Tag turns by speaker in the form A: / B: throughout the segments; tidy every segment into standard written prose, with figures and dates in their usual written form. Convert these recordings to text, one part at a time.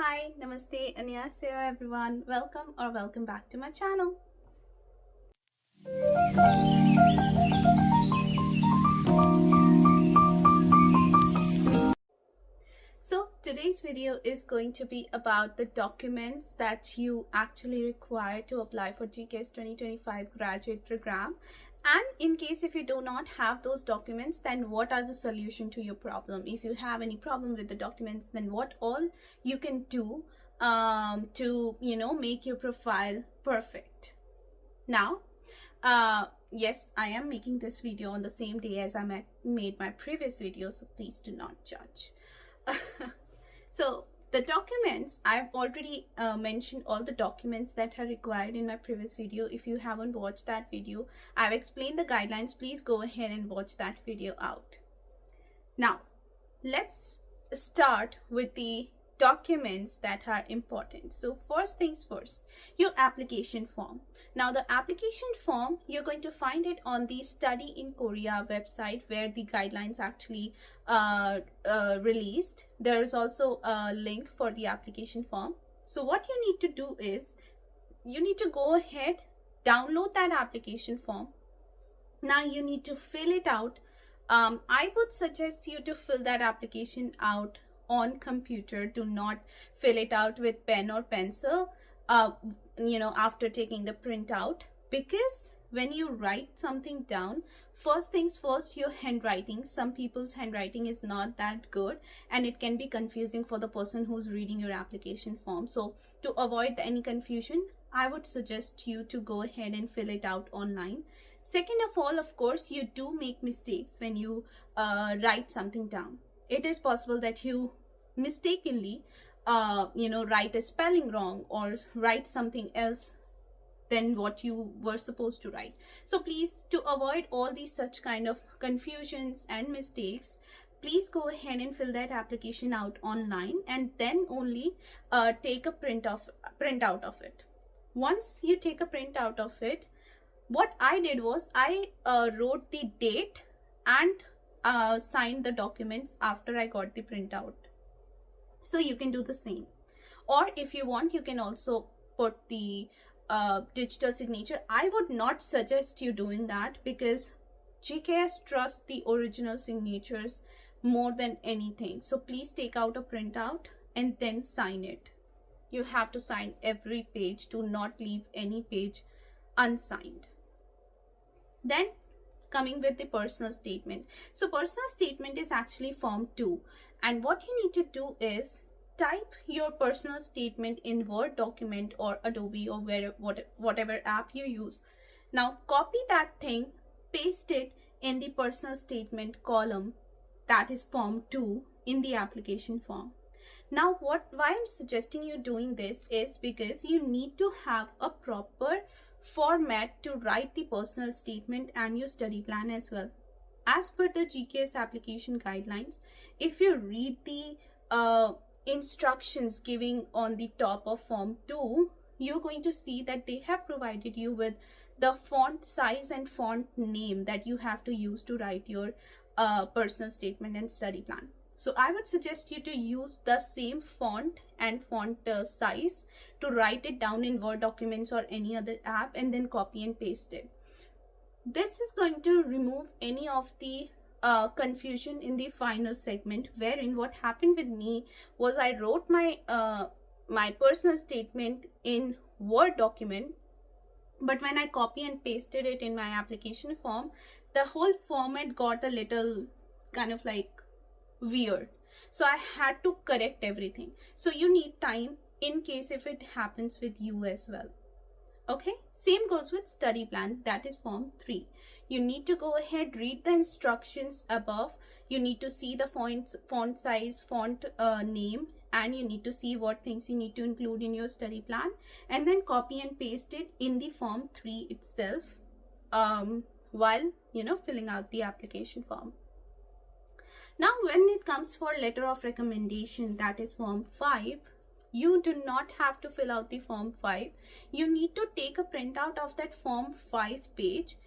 A: Hi, Namaste, Annyeonghaseyo everyone. Welcome back to my channel. So today's video is going to be about the documents that you actually require to apply for GKS 2025 graduate program. And in case if you do not have those documents, then what are the solution to your problem? If you have any problem with the documents, then what all you can do to make your profile perfect. Now, yes, I am making this video on the same day as I made my previous video, so please do not judge. So the documents, I've already mentioned all the documents that are required in my previous video. If you haven't watched that video, I've explained the guidelines. Please go ahead and watch that video out. Now, let's start with the documents that are important. So first things first, your application form. Now the application form, you're going to find it on the Study in Korea website where the guidelines actually released. There's also a link for the application form. So what you need to do is you need to go ahead, download that application form. Now you need to fill it out. I would suggest you to fill that application out on computer. Do not fill it out with pen or pencil after taking the printout, because when you write something down, first things first, your handwriting, some people's handwriting is not that good and it can be confusing for the person who's reading your application form. So to avoid any confusion, I would suggest you to go ahead and fill it out online. Second of all, of course, you do make mistakes when you write something down. It is possible that you mistakenly write a spelling wrong or write something else than what you were supposed to write. So please, to avoid all these such kind of confusions and mistakes, please go ahead and fill that application out online and then only take a printout of it. Once you take a printout of it, what I did was I wrote the date and signed the documents after I got the printout. So you can do the same, or if you want, you can also put the digital signature. I would not suggest you doing that because GKS trusts the original signatures more than anything. So please take out a printout and then sign it. You have to sign every page. Do not leave any page unsigned. Then coming with the personal statement. So personal statement is actually form 2, and what you need to do is type your personal statement in Word document or Adobe or whatever app you use. Now copy that thing, paste it in the personal statement column, that is form 2 in the application form. Now why I'm suggesting you doing this is because you need to have a proper format to write the personal statement and your study plan as well. As per the GKS application guidelines, if you read the instructions giving on the top of form 2, you're going to see that they have provided you with the font size and font name that you have to use to write your personal statement and study plan. So I would suggest you to use the same font and font size to write it down in Word documents or any other app and then copy and paste it. This is going to remove any of the confusion in the final segment, wherein what happened with me was I wrote my personal statement in Word document, but when I copy and pasted it in my application form, the whole format got a little kind of like weird. So I had to correct everything. So you need time in case if it happens with you as well. Okay, same goes with study plan, that is form 3. You need to go ahead, read the instructions above. You need to see the font size, font name, and you need to see what things you need to include in your study plan, and then copy and paste it in the form 3 itself while filling out the application form. Now when it comes for letter of recommendation, that is form 5, you do not have to fill out the form 5. You need to take a printout of that form 5 page,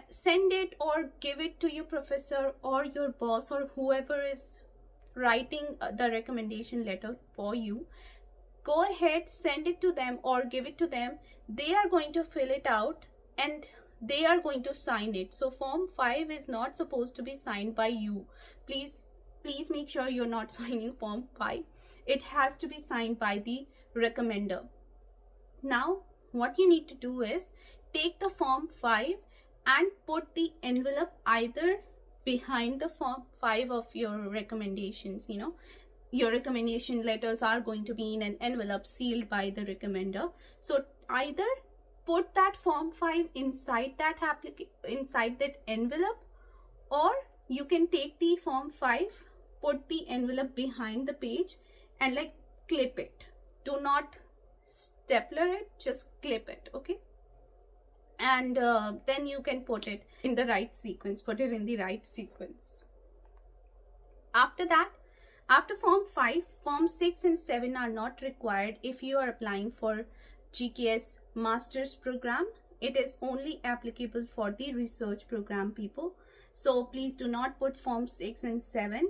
A: send it or give it to your professor or your boss or whoever is writing the recommendation letter for you. Go ahead, send it to them or give it to them. They are going to fill it out and they are going to sign it. So form 5 is not supposed to be signed by you. Please make sure you're not signing form 5. It has to be signed by the recommender. Now what you need to do is take the form 5 and put the envelope either behind the form 5 of your recommendations. You know, your recommendation letters are going to be in an envelope sealed by the recommender. So either put that form 5 inside that envelope, or you can take the form 5, put the envelope behind the page and like clip it. Do not stapler it, just clip it, okay? And then you can put it in the right sequence, After that, after form 5, form 6 and 7 are not required if you are applying for GKS Master's program. It is only applicable for the research program people. So please do not put form 6 and 7.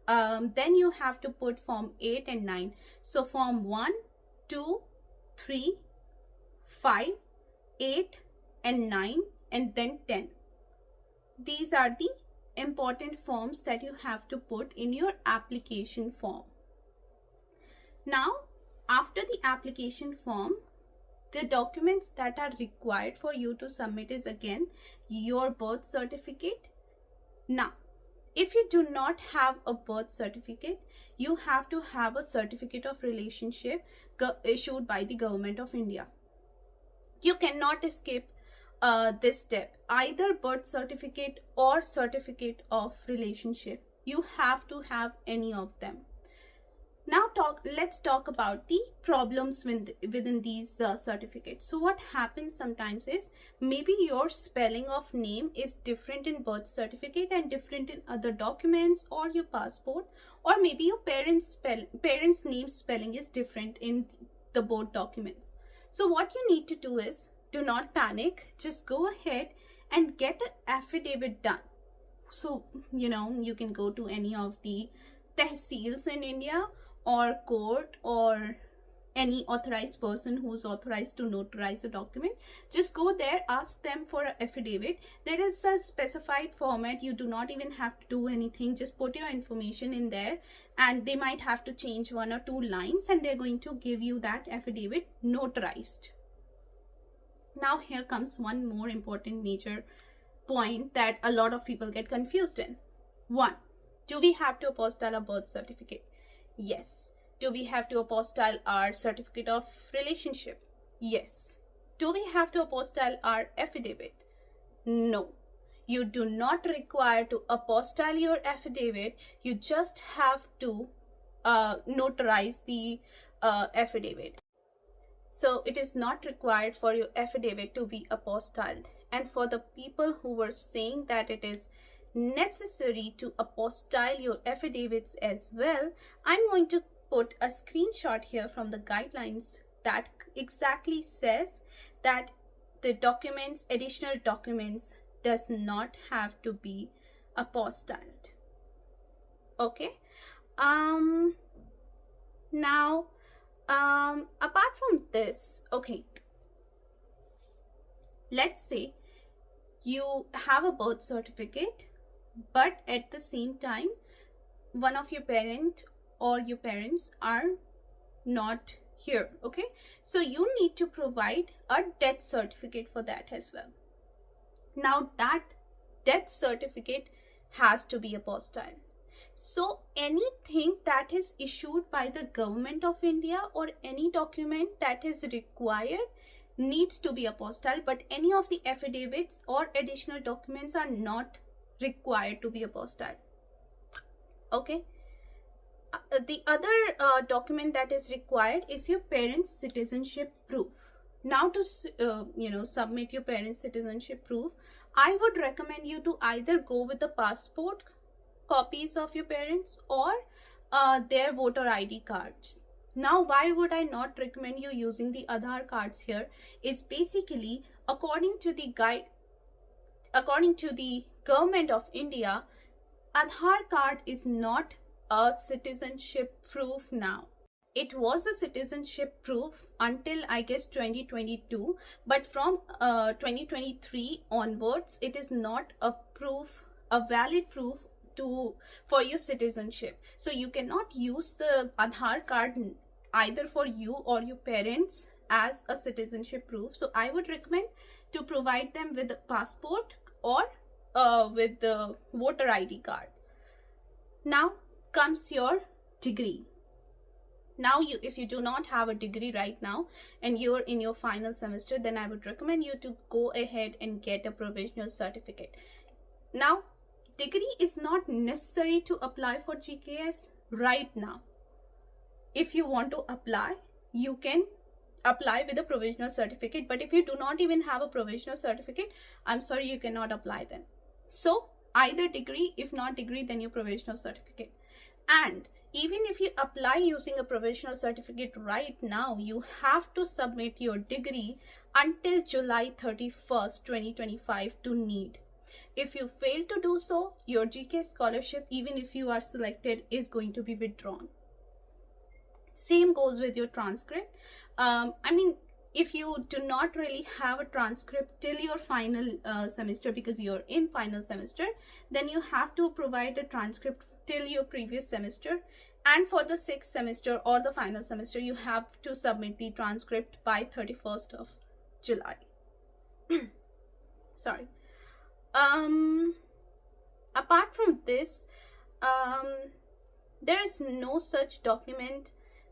A: Then you have to put form 8 and 9. So form 1, 2, 3, 5, 8 and 9 and then 10. These are the important forms that you have to put in your application form. Now, after the application form, the documents that are required for you to submit is again your birth certificate. Now, if you do not have a birth certificate, you have to have a certificate of relationship issued by the Government of India. You cannot escape this step, either birth certificate or certificate of relationship. You have to have any of them. Now let's talk about the problems within these certificates. So what happens sometimes is maybe your spelling of name is different in birth certificate and different in other documents or your passport, or maybe your parents name spelling is different in the both documents. So what you need to do is, do not panic, just go ahead and get an affidavit done. So, you know, you can go to any of the tehsils in India or court or any authorized person who's authorized to notarize a document. Just go there, ask them for an affidavit. There is a specified format. You do not even have to do anything. Just put your information in there and they might have to change 1 or 2 lines and they're going to give you that affidavit notarized. Now here comes one more important major point that a lot of people get confused in. 1. Do we have to apostille a birth certificate? Yes. Do we have to apostille our certificate of relationship? Yes. Do we have to apostille our affidavit? No. You do not require to apostille your affidavit. You just have to notarize the affidavit. So it is not required for your affidavit to be apostilled. And for the people who were saying that it is necessary to apostille your affidavits as well, I'm going to put a screenshot here from the guidelines that exactly says that the documents, additional documents, does not have to be apostilled. Okay. Now, apart from this, okay, let's say you have a birth certificate, but at the same time, one of your parent or your parents are not here, okay? So you need to provide a death certificate for that as well. Now that death certificate has to be apostilled. So anything that is issued by the Government of India or any document that is required needs to be apostilled, but any of the affidavits or additional documents are not required to be apostilled. Okay. The other document that is required is your parents' citizenship proof. Now to submit your parents' citizenship proof, I would recommend you to either go with the passport copies of your parents or their voter ID cards. Now, why would I not recommend you using the Aadhaar cards here? Is basically according to the Government of India, Aadhaar card is not a citizenship proof now. It was a citizenship proof until I guess 2022, but from 2023 onwards, it is not a proof, a valid proof for your citizenship. So you cannot use the Aadhaar card either for you or your parents as a citizenship proof. So I would recommend to provide them with a passport or with the voter ID card. Now comes your degree. Now, if you do not have a degree right now and you're in your final semester, then I would recommend you to go ahead and get a provisional certificate. Now, degree is not necessary to apply for GKS right now. If you want to apply, you can apply with a provisional certificate. But if you do not even have a provisional certificate, I'm sorry, you cannot apply then. So either degree, if not degree, then your provisional certificate. And even if you apply using a provisional certificate right now, you have to submit your degree until July 31st, 2025 to NEED. If you fail to do so, your GKS scholarship, even if you are selected, is going to be withdrawn. Same goes with your transcript. If you do not really have a transcript till your final semester, because you're in final semester, then you have to provide a transcript till your previous semester. And for the 6th semester or the final semester, you have to submit the transcript by 31st of July. Sorry. Apart from this, there is no such document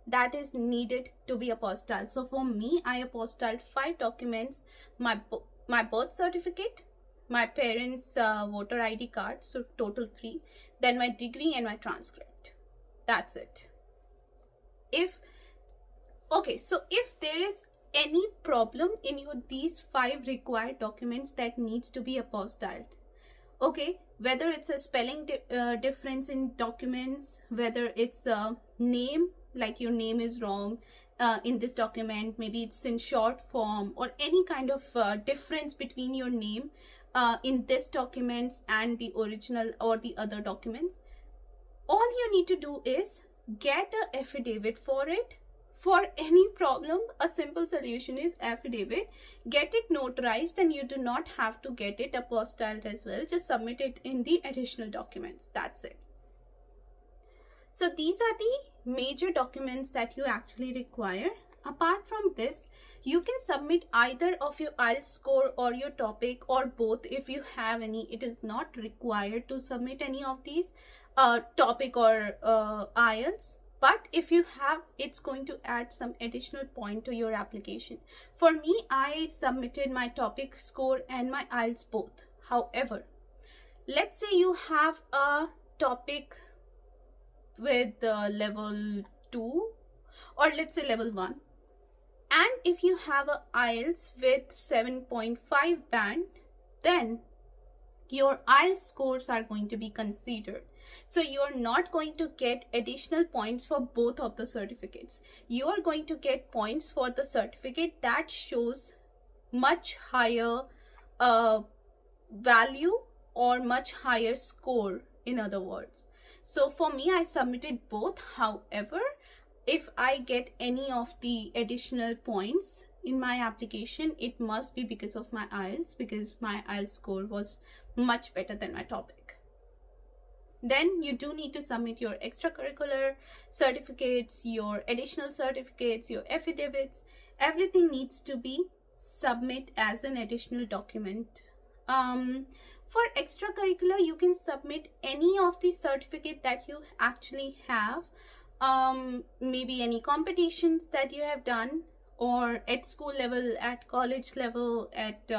A: that is needed to be apostilled. So for me, I apostilled 5 documents: my birth certificate, my parents' voter ID card, so total 3, then my degree and my transcript. That's it. If there is any problem in these 5 required documents that needs to be apostilled, okay, whether it's a spelling difference in documents, whether it's a name, like your name is wrong in this document, maybe it's in short form, or any kind of difference between your name in this documents and the original or the other documents, all you need to do is get an affidavit for it. For any problem, a simple solution is affidavit. Get it notarized, and you do not have to get it apostilled as well. Just submit it in the additional documents. That's it. So these are the major documents that you actually require. Apart from this, you can submit either of your IELTS score or your topic, or both if you have any. It is not required to submit any of these topic or IELTS. But if you have, it's going to add some additional point to your application. For me, I submitted my topic score and my IELTS both. However, let's say you have a topic with level 2, or let's say level 1. And if you have a IELTS with 7.5 band, then your IELTS scores are going to be considered. So you are not going to get additional points for both of the certificates. You are going to get points for the certificate that shows much higher value or much higher score, in other words. So for me, I submitted both. However, if I get any of the additional points in my application, it must be because of my IELTS, because my IELTS score was much better than my topic. Then you do need to submit your extracurricular certificates, your additional certificates, your affidavits. Everything needs to be submit as an additional document. For extracurricular, you can submit any of the certificate that you actually have. Maybe any competitions that you have done, or at school level, at college level, at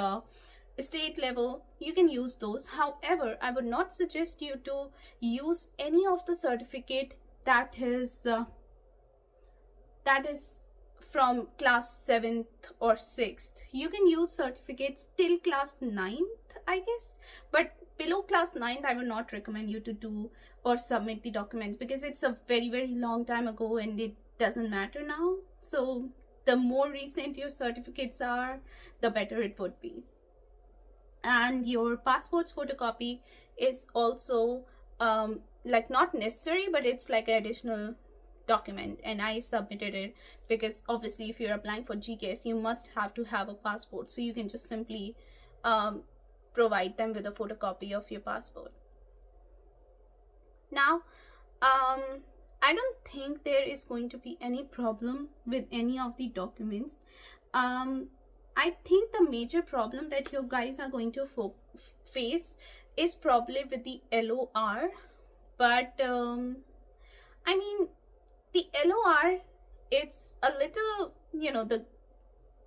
A: state level, you can use those. However, I would not suggest you to use any of the certificate that is from class 7th or 6th. You can use certificates till class 9th, I guess, but below class 9th, I would not recommend you to do or submit the documents, because it's a very, very long time ago and it doesn't matter now. So the more recent your certificates are, the better it would be. And your passport's photocopy is also like not necessary, but it's like an additional document, and I submitted it because obviously if you're applying for GKS, you must have to have a passport, so you can just simply provide them with a photocopy of your passport. Now I don't think there is going to be any problem with any of the documents. I think the major problem that you guys are going to face is probably with the LOR, but I mean, the LOR, it's a little, you know, the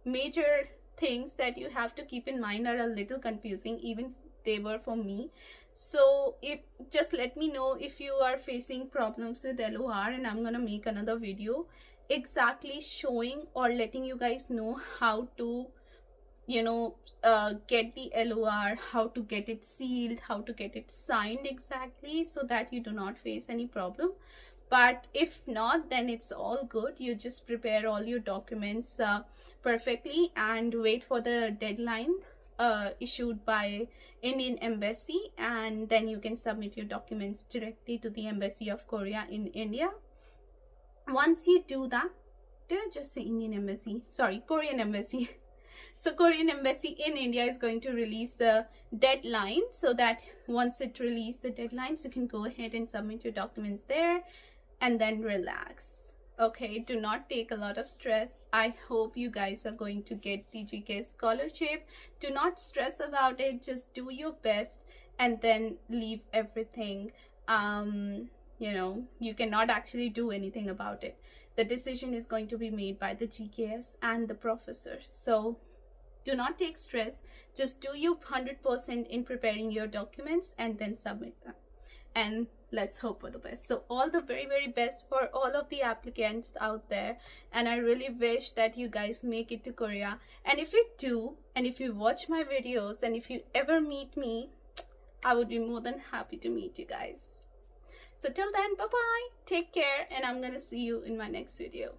A: major things that you have to keep in mind are a little confusing, even they were for me. So if just let me know if you are facing problems with LOR, and I'm gonna make another video exactly showing or letting you guys know how to, you know, get the LOR, how to get it sealed, how to get it signed exactly, so that you do not face any problem. But if not, then it's all good. You just prepare all your documents perfectly and wait for the deadline issued by Indian Embassy, and then you can submit your documents directly to the Embassy of Korea in India. Once you do that, did I just say Indian Embassy? Sorry, Korean Embassy. So Korean Embassy in India is going to release the deadline, so that once it releases the deadlines, you can go ahead and submit your documents there and then relax. Okay, do not take a lot of stress. I hope you guys are going to get the GKS scholarship. Do not stress about it. Just do your best and then leave everything. You know, you cannot actually do anything about it. The decision is going to be made by the GKS and the professors. So do not take stress. Just do your 100% in preparing your documents and then submit them. And let's hope for the best. So all the very, very best for all of the applicants out there, and I really wish that you guys make it to Korea. And if you do, and if you watch my videos, and if you ever meet me, I would be more than happy to meet you guys. So till then, bye bye, take care, and I'm gonna see you in my next video.